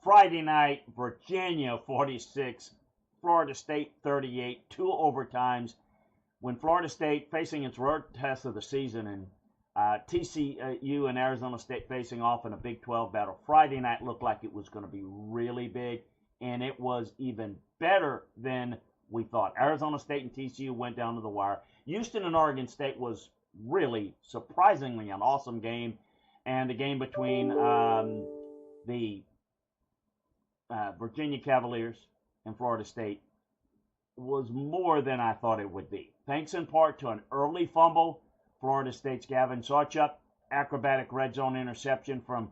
Friday night, Virginia 46, Florida State 38, two overtimes. When Florida State facing its road test of the season, and TCU and Arizona State facing off in a Big 12 battle, Friday night looked like it was going to be really big, and it was even better than we thought. Arizona State and TCU went down to the wire. Houston and Oregon State was really, surprisingly, an awesome game, and the game between the Virginia Cavaliers and Florida State was more than I thought it would be. Thanks in part to an early fumble, Florida State's Gavin Sawchuk, acrobatic red zone interception from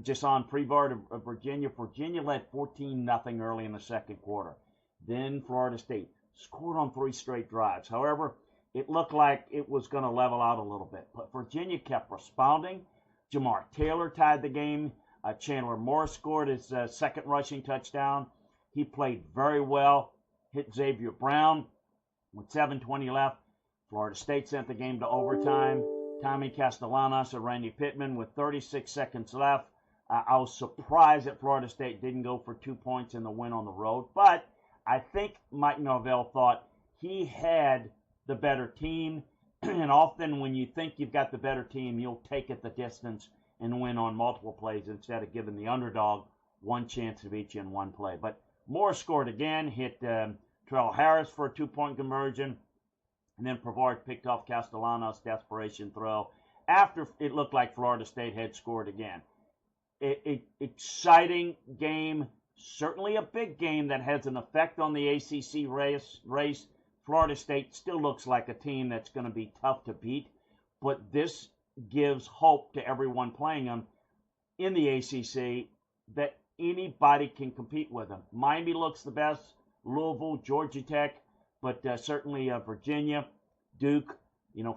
Jason Prevard of Virginia. Virginia led 14-0 early in the second quarter. Then Florida State scored on 3 straight drives. However, it looked like it was going to level out a little bit. But Virginia kept responding. Jamar Taylor tied the game. Chandler Morris scored his second rushing touchdown. He played very well. Hit Xavier Brown with 7:20 left. Florida State sent the game to overtime. Tommy Castellanos and Randy Pittman with 36 seconds left. I was surprised that Florida State didn't go for 2 points in the win on the road, but I think Mike Norvell thought he had the better team, and often when you think you've got the better team, you'll take it the distance and win on multiple plays instead of giving the underdog one chance to beat you in one play. But Moore scored again, hit Terrell Harris for a 2-point conversion, and then Prevard picked off Castellanos' desperation throw after it looked like Florida State had scored again. Exciting game, certainly a big game that has an effect on the ACC race. Florida State still looks like a team that's going to be tough to beat, but this gives hope to everyone playing them in the ACC that anybody can compete with them. Miami looks the best, Louisville, Georgia Tech, but certainly Virginia, Duke,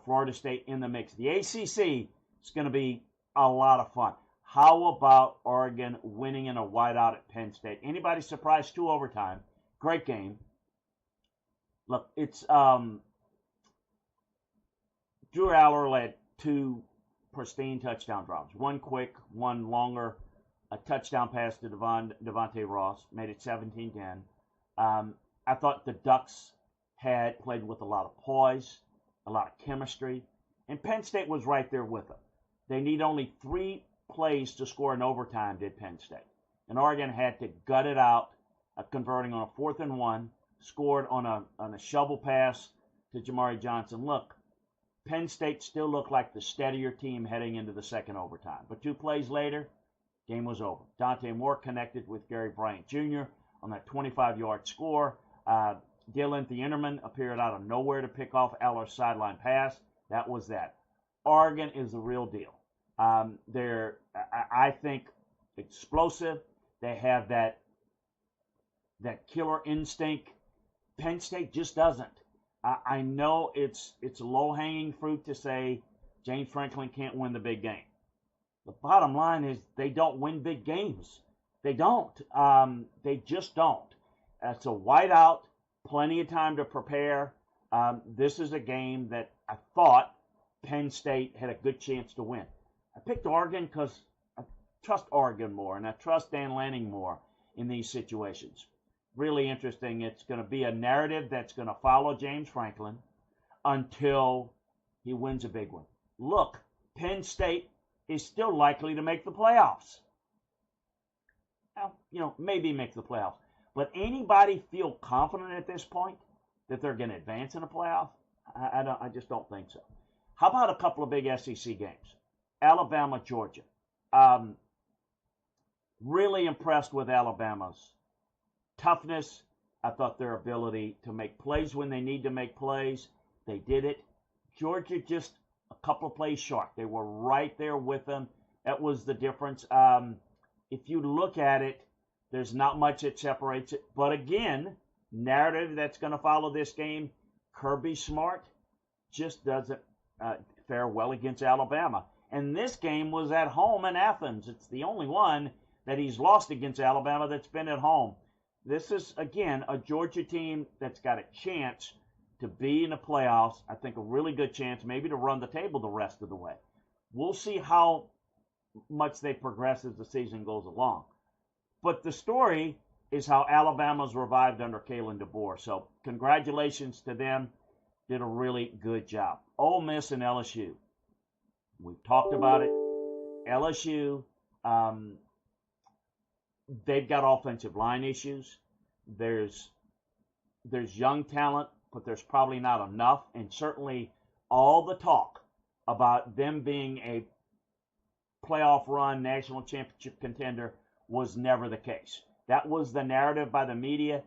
Florida State in the mix. The ACC is going to be a lot of fun. How about Oregon winning in a whiteout at Penn State? Anybody surprised? 2 overtime. Great game. Look, it's Drew Aller led 2 pristine touchdown drops. One quick, one longer. A touchdown pass to Devontae Ross made it 17-10. I thought the Ducks had played with a lot of poise, a lot of chemistry, and Penn State was right there with them. They need only 3 plays to score in overtime, did Penn State. And Oregon had to gut it out, converting on a 4th and 1, scored on a shovel pass to Jamari Johnson. Look, Penn State still looked like the steadier team heading into the second overtime. But 2 plays later, game was over. Dante Moore connected with Gary Bryant Jr. on that 25-yard score. Dylan Thieneman appeared out of nowhere to pick off Aller's sideline pass. That was that. Oregon is the real deal. They're, I think, explosive. They have that killer instinct. Penn State just doesn't. I know it's low-hanging fruit to say James Franklin can't win the big game. The bottom line is they don't win big games. They don't. They just don't. It's a whiteout, plenty of time to prepare. This is a game that I thought Penn State had a good chance to win. I picked Oregon because I trust Oregon more, and I trust Dan Lanning more in these situations. Really interesting. It's going to be a narrative that's going to follow James Franklin until he wins a big one. Look, Penn State is still likely to make the playoffs. Well, maybe make the playoffs. But anybody feel confident at this point that they're going to advance in a playoff? I just don't think so. How about a couple of big SEC games? Alabama, Georgia. Really impressed with Alabama's toughness. I thought their ability to make plays when they need to make plays. They did it. Georgia just a couple of plays short. They were right there with them. That was the difference. If you look at it, there's not much that separates it. But again, narrative that's going to follow this game, Kirby Smart just doesn't fare well against Alabama. And this game was at home in Athens. It's the only one that he's lost against Alabama that's been at home. This is, again, a Georgia team that's got a chance to be in the playoffs. I think a really good chance maybe to run the table the rest of the way. We'll see how much they progress as the season goes along. But the story is how Alabama's revived under Kalen DeBoer. So congratulations to them. Did a really good job. Ole Miss and LSU. We've talked about it. LSU, they've got offensive line issues. There's young talent, but there's probably not enough. And certainly all the talk about them being a playoff run, national championship contender was never the case. That was the narrative by the media.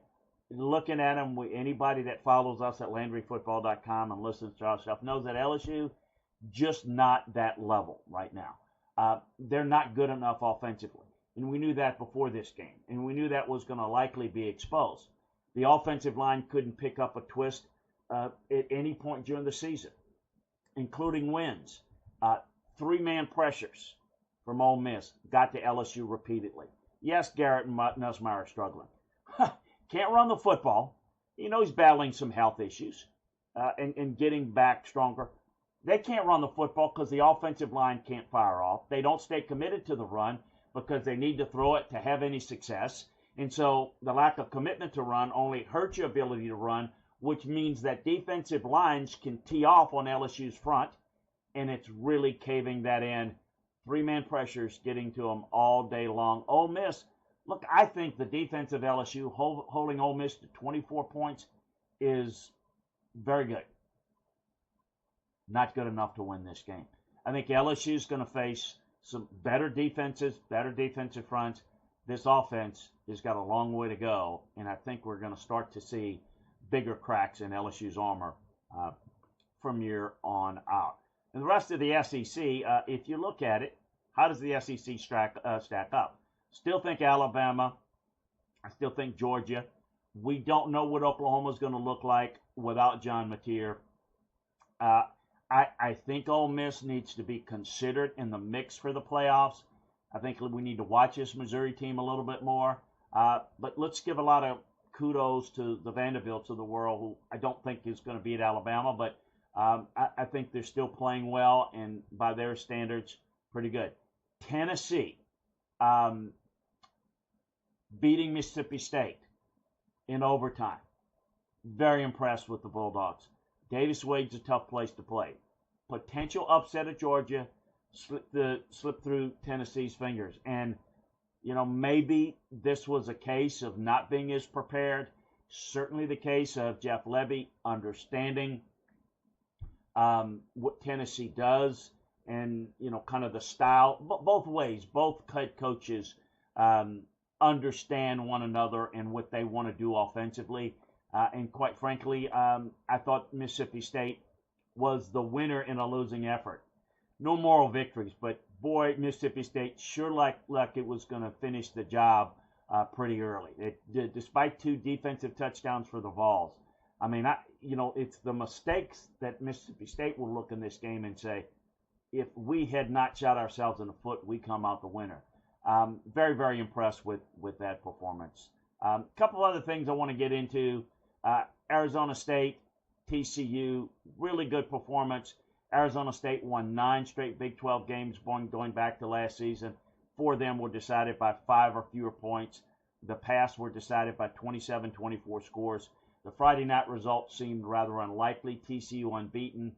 Looking at them, anybody that follows us at LandryFootball.com and listens to our stuff knows that LSU just not that level right now. They're not good enough offensively. And we knew that before this game. And we knew that was going to likely be exposed. The offensive line couldn't pick up a twist at any point during the season, including wins. Three-man pressures from Ole Miss got to LSU repeatedly. Yes, Garrett Nussmeier is struggling. Can't run the football. You know he's battling some health issues and getting back stronger. They can't run the football because the offensive line can't fire off. They don't stay committed to the run because they need to throw it to have any success. And so the lack of commitment to run only hurts your ability to run, which means that defensive lines can tee off on LSU's front, and it's really caving that in. Three-man pressures getting to them all day long. Ole Miss, look, I think the defense of LSU holding Ole Miss to 24 points is very good. Not good enough to win this game. I think LSU is going to face some better defenses, better defensive fronts. This offense has got a long way to go, and I think we're going to start to see bigger cracks in LSU's armor from year on out. And the rest of the SEC, if you look at it, how does the SEC stack up? Still think Alabama. I still think Georgia. We don't know what Oklahoma's going to look like without John Mateer. I think Ole Miss needs to be considered in the mix for the playoffs. I think we need to watch this Missouri team a little bit more. But let's give a lot of kudos to the Vanderbilts of the world, who I don't think is going to beat Alabama, but I think they're still playing well, and by their standards, pretty good. Tennessee beating Mississippi State in overtime. Very impressed with the Bulldogs. Davis Wade's a tough place to play. Potential upset at Georgia, slip through Tennessee's fingers. And, you know, maybe this was a case of not being as prepared. Certainly the case of Jeff Lebby understanding what Tennessee does and, you know, kind of the style. Both ways, both head coaches understand one another and what they want to do offensively. And quite frankly, I thought Mississippi State was the winner in a losing effort. No moral victories, but boy, Mississippi State sure like it was going to finish the job pretty early. Despite 2 defensive touchdowns for the Vols. I mean, it's the mistakes that Mississippi State will look in this game and say, if we had not shot ourselves in the foot, we come out the winner. Very, very impressed with that performance. A couple other things I want to get into. Arizona State, TCU, really good performance. Arizona State won 9 straight Big 12 games going back to last season. 4 of them were decided by 5 or fewer points. The past were decided by 27-24 scores. The Friday night result seemed rather unlikely. TCU unbeaten,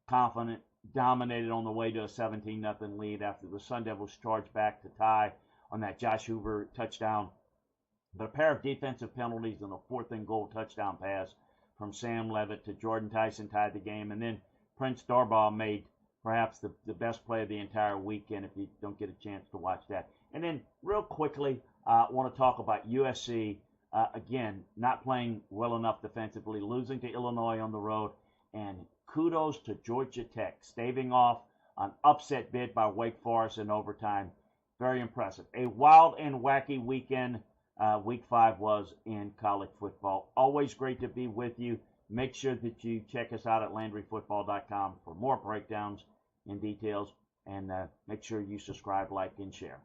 confident, dominated on the way to a 17-0 lead after the Sun Devils charged back to tie on that Josh Hoover touchdown. But a pair of defensive penalties and a 4th and goal touchdown pass from Sam Levitt to Jordan Tyson tied the game. And then Prince Darbaugh made perhaps the best play of the entire weekend if you don't get a chance to watch that. And then real quickly, I want to talk about USC. Again, not playing well enough defensively, losing to Illinois on the road. And kudos to Georgia Tech, staving off an upset bid by Wake Forest in overtime. Very impressive. A wild and wacky weekend. Week 5 was in college football. Always great to be with you. Make sure that you check us out at LandryFootball.com for more breakdowns and details. And make sure you subscribe, like, and share.